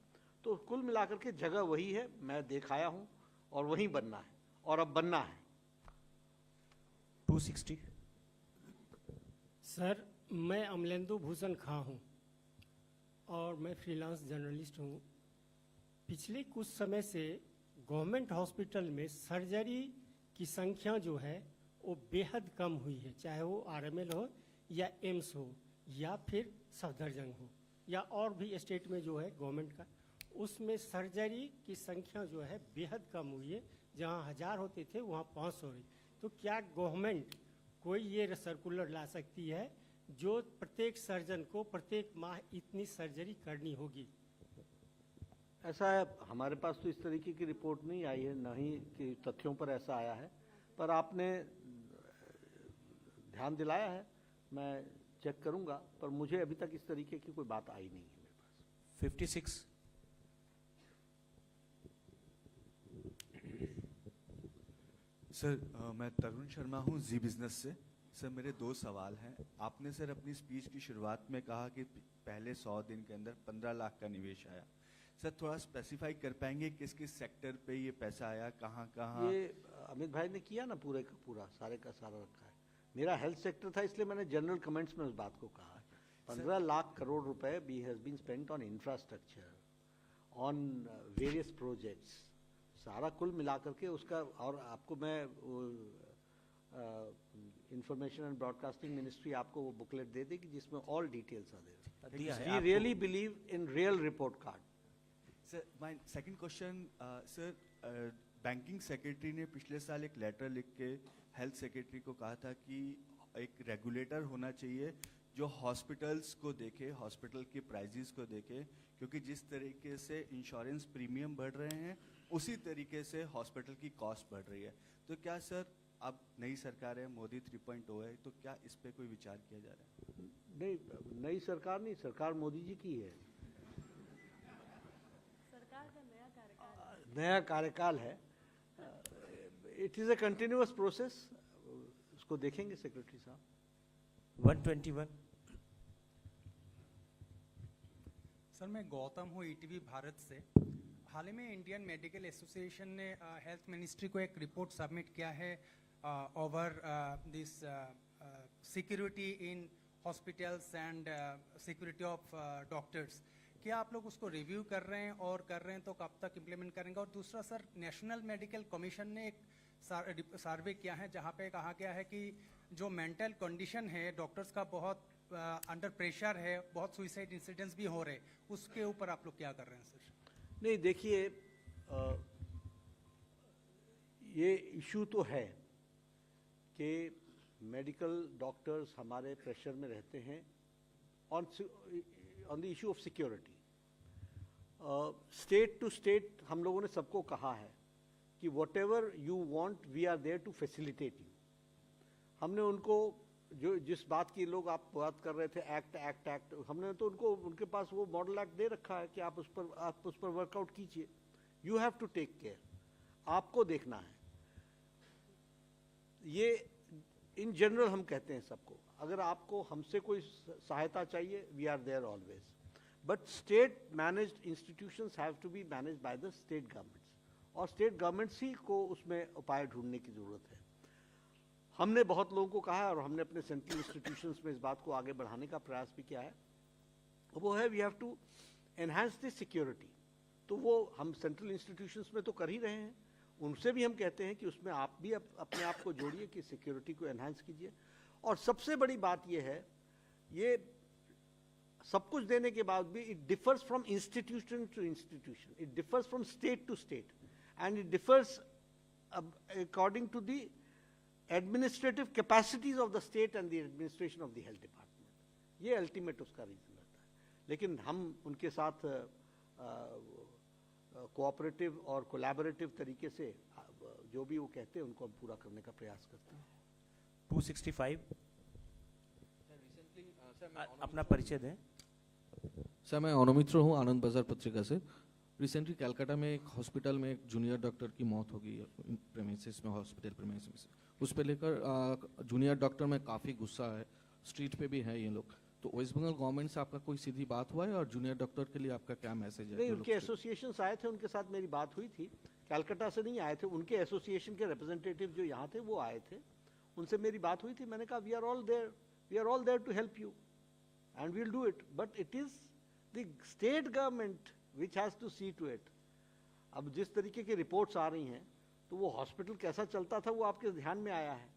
तो कुल मिलाकर के जगह वही है, मैं देखाया हूँ, और वहीं बनना है और अब बनना है। 260, सर मैं अमलेंदु भूषण खां हूँ और मैं फ्रीलांस जर्नलिस्ट हूँ। पिछले कुछ समय से गवर्नमेंट हॉस्पिटल में सर्जरी की संख्या जो है वो बेहद कम हुई है, चाहे वो RML हो या एम्स हो या फिर सफदरजंग हो या और भी स्टेट में जो है गवर्नमेंट का, उसमें सर्जरी की संख्या जो है बेहद कम हुई है। जहाँ 1000 होते थे वहाँ 500 हुई। तो क्या गवर्नमेंट कोई ये सर्कुलर ला सकती है जो प्रत्येक सर्जन को प्रत्येक माह इतनी सर्जरी करनी होगी? ऐसा है, हमारे पास तो इस तरीके की रिपोर्ट नहीं आई है, न ही कि तथ्यों पर ऐसा आया है, पर आपने ध्यान दिलाया है, मैं चेक करूंगा, पर मुझे अभी तक इस तरीके की कोई बात आई नहीं है मेरे पास। 56, सर मैं तरुण शर्मा हूँ जी बिजनेस से। सर मेरे 2 सवाल हैं। आपने सर अपनी स्पीच की शुरुआत में कहा कि पहले 100 दिन के अंदर 15 लाख का निवेश आया। सर थोड़ा स्पेसिफाई कर पाएंगे किस किस सेक्टर पे ये पैसा आया, कहाँ कहाँ? ये अमित भाई ने किया ना, पूरे का पूरा, सारे का सारा रखा है। मेरा हेल्थ सेक्टर था, इसलिए मैंने जनरल कमेंट्स में उस बात को कहा। 15 लाख करोड़ रुपए has been spent on infrastructure, on various projects, सारा कुल मिलाकर के उसका। और आपको मैं इंफॉर्मेशन एंड ब्रॉडकास्टिंग मिनिस्ट्री आपको वो बुकलेट दे देगी जिसमें ऑल डिटेल्स आ दिया है वी आपको। Really believe in real report card. Sir my second question, sir banking secretary ने पिछले साल एक लेटर लिख के हेल्थ सेक्रेटरी को कहा था कि एक रेगुलेटर होना चाहिए जो हॉस्पिटल्स को देखे, हॉस्पिटल के प्राइजेस को देखे, क्योंकि जिस तरीके से इंश्योरेंस प्रीमियम बढ़ रहे हैं उसी तरीके से हॉस्पिटल की कॉस्ट बढ़ रही है। तो क्या सर अब नई सरकार है, मोदी 3.0 है, तो क्या इस पे कोई विचार किया जा रहा है? नहीं, नई सरकार नहीं, सरकार मोदी जी की है। सरकार का नया नया कार्यकाल है, it is a continuous process, उसको देखेंगे सेक्रेटरी साहब। 121। सर मैं गौतम हूँ ईटीवी भारत से। हाल ही में इंडियन मेडिकल एसोसिएशन ने हेल्थ मिनिस्ट्री को एक रिपोर्ट सबमिट किया है over this security in hospitals and security of doctors. क्या आप लोग उसको रिव्यू कर रहे हैं, और कर रहे हैं तो कब तक इम्प्लीमेंट करेंगे? और दूसरा सर, नेशनल मेडिकल कमीशन ने एक सर्वे किया है जहाँ पे कहा गया है कि जो मेंटल कंडीशन है डॉक्टर्स का बहुत अंडर प्रेशर है, बहुत सुइसाइड इंसिडेंट्स भी हो रहे, उसके ऊपर आप लोग क्या कर रहे हैं सर? नहीं, देखिए ये इशू तो है कि मेडिकल डॉक्टर्स हमारे प्रेशर में रहते हैं on the issue of security. State to state हम लोगों ने सबको कहा है कि whatever you want we are there to facilitate you. हमने उनको जो जिस बात की लोग आप बात कर रहे थे एक्ट, हमने तो उनको उनके पास वो मॉडल एक्ट दे रखा है कि आप उस पर वर्कआउट कीजिए। You have to take care, आपको देखना है। ये इन जनरल हम कहते हैं सबको, अगर आपको हमसे कोई सहायता चाहिए, we are there always, but state managed institutions have to be managed by the state governments, और स्टेट गवर्नमेंट्स ही को उसमें उपाय ढूंढने की जरूरत है। हमने बहुत लोगों को कहा है और हमने अपने सेंट्रल इंस्टीट्यूशंस में इस बात को आगे बढ़ाने का प्रयास भी किया है, वो है we have to enhance the security. तो वो हम सेंट्रल इंस्टीट्यूशंस में तो कर ही रहे हैं, उनसे भी हम कहते हैं कि उसमें आप भी अपने आप को जोड़िए कि सिक्योरिटी को एनहांस कीजिए। और सबसे बड़ी बात ये है, ये सब कुछ देने के बाद भी it differs from institution to institution, it differs from state to state, and it differs according to the administrative capacities of the state and the administration of the health department. ये अल्टीमेट उसका reason रहता है। लेकिन हम उनके साथ cooperative और collaborative तरीके से जो भी वो कहते हैं उनको हम पूरा करने का प्रयास करते हैं। 265। अपना परिचय दें। सर मैं अनुमित्र हूँ आनंद बाजार पत्रिका से। रिसेंटली कलकत्ता में एक हॉस्पिटल में एक जूनियर डॉक्टर की मौत हो गई प्रेमिसेस में, हॉस्पिटल प्रेमिसेस में। उस पर लेकर जूनियर डॉक्टर में काफ़ी गुस्सा है, स्ट्रीट पे भी है ये लोग। तो वेस्ट बंगाल गवर्नमेंट से आपका कोई सीधी बात हुआ है, और जूनियर डॉक्टर के लिए आपका क्या मैसेज है? नहीं, उनके एसोसिएशंस आए थे, उनके साथ मेरी बात हुई थी। कलकत्ता से नहीं आए थे, उनके एसोसिएशन के रिप्रेजेंटेटिव जो यहाँ थे वो आए थे, उनसे मेरी बात हुई थी। मैंने कहा we are all there to help you and we'll do it, but it is the state government which has to see to it। अब जिस तरीके की रिपोर्ट्स आ रही हैं, तो वो हॉस्पिटल कैसा चलता था वो आपके ध्यान में आया है,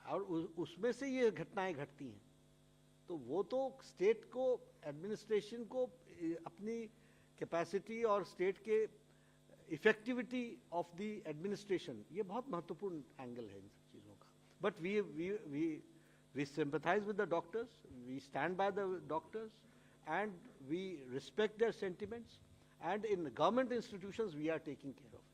और उसमें से ये घटनाएं घटती हैं। तो वो तो स्टेट को, एडमिनिस्ट्रेशन को अपनी कैपेसिटी और स्टेट के इफेक्टिविटी ऑफ द एडमिनिस्ट्रेशन, ये बहुत महत्वपूर्ण एंगल है इन सब चीज़ों का। But we sympathise with the doctors, we stand by the doctors, and we respect their sentiments, and in government institutions we are taking care of it.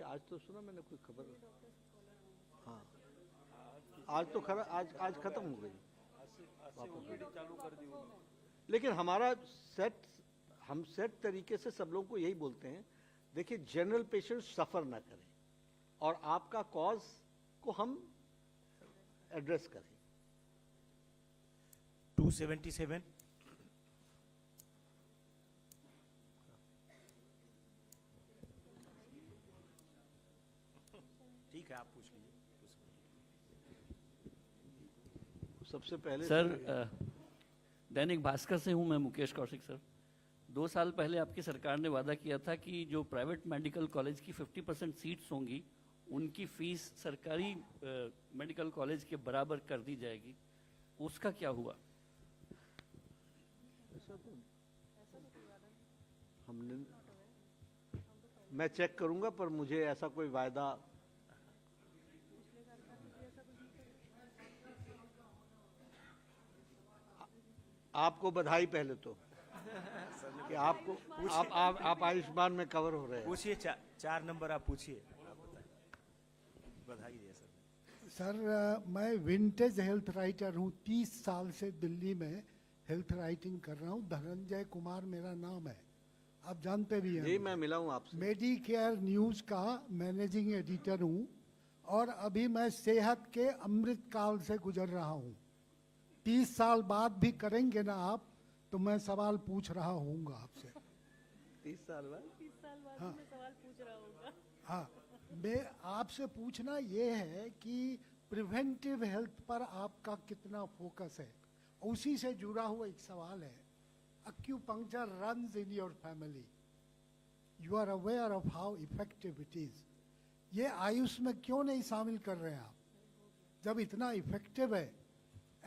आज तो सुना मैंने कोई खबर, हाँ आज तो आज खत्म हो गई, चालू कर दी। लेकिन हमारा हम सेट तरीके से सब लोगों को यही बोलते हैं, देखिए जनरल पेशेंट सफर ना करें और आपका कॉज को हम एड्रेस करें। 277। ठीक है, आप पूछ लीजिए। सबसे पहले सर दैनिक भास्कर से हूं मैं, मुकेश कौशिक सर। 2 साल पहले आपकी सरकार ने वादा किया था कि जो प्राइवेट मेडिकल कॉलेज की 50% सीट्स होंगी उनकी फीस सरकारी मेडिकल कॉलेज के बराबर कर दी जाएगी, उसका क्या हुआ? हमने, मैं चेक करूंगा, पर मुझे ऐसा कोई वायदा आपको बधाई पहले तो। कि आपको आप आयुष्मान में कवर हो रहे हैं। पूछिए, 4 नंबर आप पूछिए, आप बताइए। बधाई दिया सर। सर मैं विंटेज हेल्थ राइटर हूँ, 30 साल से दिल्ली में हेल्थ राइटिंग कर रहा हूँ। धनंजय कुमार मेरा नाम है, आप जानते भी हैं। जी, मैं मिला हूँ आपसे। मेडिकेयर न्यूज़ का मैनेजिंग एडिटर हूँ और अभी मैं सेहत के अमृत काल से गुजर रहा हूँ। 30 साल बाद भी करेंगे ना आप, तो मैं सवाल पूछ रहा हूँगा आपसे। 30 साल बाद? 30 साल बाद हाँ। मैं सवाल पूछ रहा हूँगा। हाँ, मैं आपसे पूछना ये है कि प्रिवेंटिव हेल्थ पर आपका कितना फोकस है। उसी से जुड़ा हुआ एक सवाल है, acupuncture runs in your family. You are aware of how effective it is. ये आयुष में क्यों नहीं शामिल कर रहे हैं आप, जब इतना इफेक्टिव है?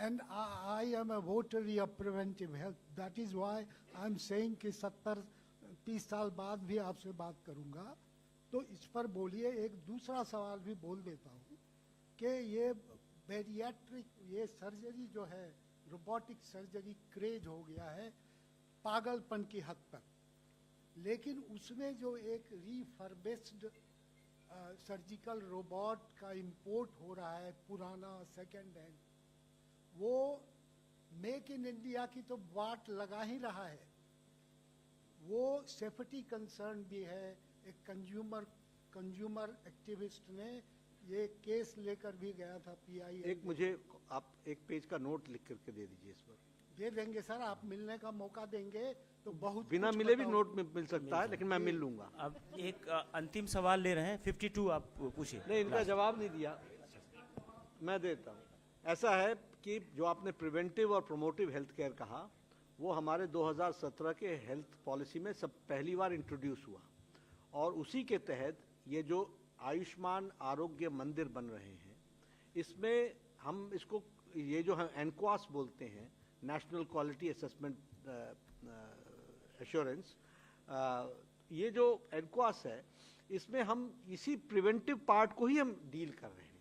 And I am a votary of preventive health. That is why I am saying कि 30 साल बाद भी आपसे बात करूंगा, तो इस पर बोलिए। एक दूसरा सवाल भी बोल देता हूँ कि ये बैरियाट्रिक, ये सर्जरी जो है, रोबोटिक सर्जरी क्रेज हो गया है पागलपन की हद तक, लेकिन उसमें जो एक रीफर्बिश्ड सर्जिकल रोबोट का इंपोर्ट हो रहा है, पुराना सेकेंड हैंड, वो मेक इन इंडिया की तो वाट लगा ही रहा है। वो सेफ्टी कंसर्न भी है। एक कंज्यूमर एक्टिविस्ट ने ये केस लेकर भी गया था पीआई। एक मुझे आप एक पेज का नोट लिख करके दे दीजिए इस पर। दे देंगे सर, आप मिलने का मौका देंगे तो बहुत बिना कुछ मिले भी बताओ। नोट मिल सकता है, लेकिन मैं मिल लूंगा। अब एक अंतिम सवाल ले रहे हैं, 52 आप पूछिए। नहीं, इनका जवाब नहीं दिया, मैं देता हूँ। ऐसा है कि जो आपने प्रिवेंटिव और प्रोमोटिव हेल्थ केयर कहा, वो हमारे 2017 के हेल्थ पॉलिसी में सब पहली बार इंट्रोड्यूस हुआ, और उसी के तहत ये जो आयुष्मान आरोग्य मंदिर बन रहे हैं, इसमें हम इसको, ये जो हम एनक्वास बोलते हैं, नेशनल क्वालिटी असेसमेंट एश्योरेंस, ये जो एनक्वास है, इसमें हम इसी प्रिवेंटिव पार्ट को ही हम डील कर रहे हैं।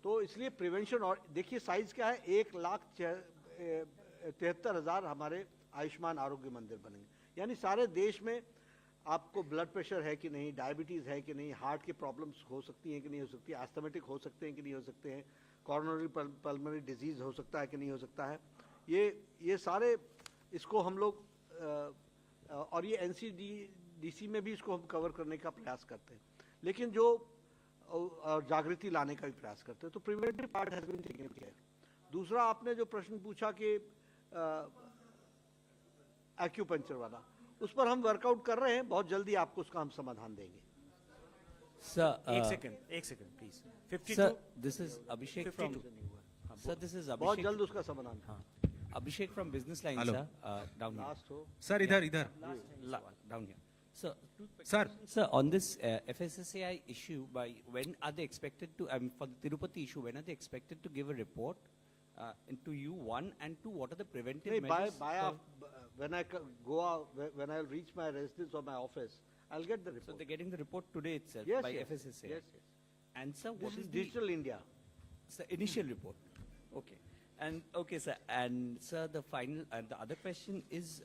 तो इसलिए प्रिवेंशन, और देखिए साइज क्या है, 1,73,000 हमारे आयुष्मान आरोग्य मंदिर बनेंगे। यानी सारे देश में आपको ब्लड प्रेशर है कि नहीं, डायबिटीज़ है कि नहीं, हार्ट की प्रॉब्लम्स हो सकती हैं कि नहीं हो सकती, एस्थमेटिक हो सकते हैं कि नहीं हो सकते हैं, कॉरोनरी पल्मोनरी डिजीज़ हो सकता है कि नहीं हो सकता है, ये सारे इसको हम लोग, और ये NCDC में भी इसको हम कवर करने का प्रयास करते हैं, लेकिन जो जागृति लाने का भी प्रयास करते हैं। तो preventive part has been taken care. दूसरा आपने जो प्रश्न पूछा कि एक्यूपंक्चर वाला, उस पर हम वर्कआउट कर रहे हैं, बहुत जल्दी आपको उसका हम समाधान देंगे। एक second please. 52 Sir, this is Abhishek from. 52 Sir, this is बहुत Abhishek. जल्द उसका समाधान। Abhishek from Business Line, Hello. sir. Down here. Last हो। सर इधर Down here. Sir, Sir. Sir, on this FSSAI issue, when are they expected to? For the Tirupati issue, when are they expected to give a report? To you, one, and two, what are the preventive नहीं, measures? when I go out, when I'll reach my residence or my office, I'll get the report. So they're getting the report today itself Yes, by yes. FSSAI. Yes, yes. And sir, This what is is the Digital India. It's the initial report? Okay. And okay, sir. And sir, the final and the other question is,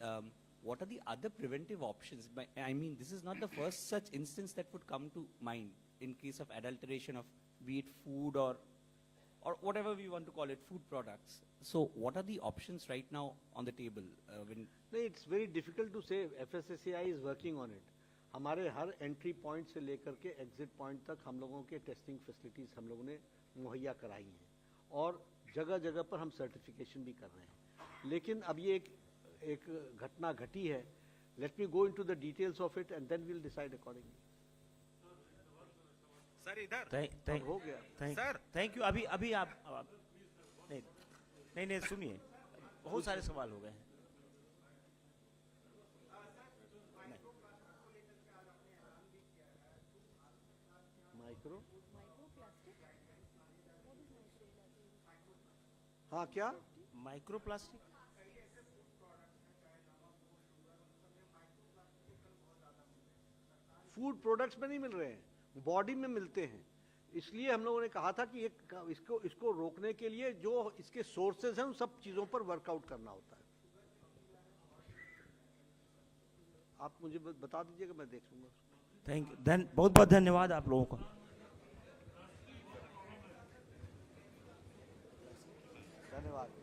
what are the other preventive options? I mean, this is not the first such instance that would come to mind in case of adulteration of, be it food or whatever we want to call it, food products. So, what are the options right now on the table? No, it's very difficult to say. FSSAI is working on it. हमारे हर entry point से लेकर के exit point तक हम लोगों के testing facilities हम लोगों ने मुहैया कराई हैं, और जगह जगह पर हम सर्टिफिकेशन भी कर रहे हैं। लेकिन अब ये एक घटना घटी है। Let me go into the details of it and then we'll decide accordingly. Sir इधर हो गया सर, थैंक यू। अभी आप नहीं सुनिए, बहुत सारे सवाल हो गए हैं। माइक्रो, हाँ क्या माइक्रो प्लास्टिक? फूड प्रोडक्ट्स में नहीं मिल रहे हैं, बॉडी में मिलते हैं। इसलिए हम लोगों ने कहा था कि इसको रोकने के लिए जो इसके सोर्सेज हैं, उन सब चीज़ों पर वर्कआउट करना होता है। आप मुझे बता दीजिएगा, मैं देख लूंगा। थैंक यू, बहुत बहुत धन्यवाद आप लोगों का। धन्यवाद।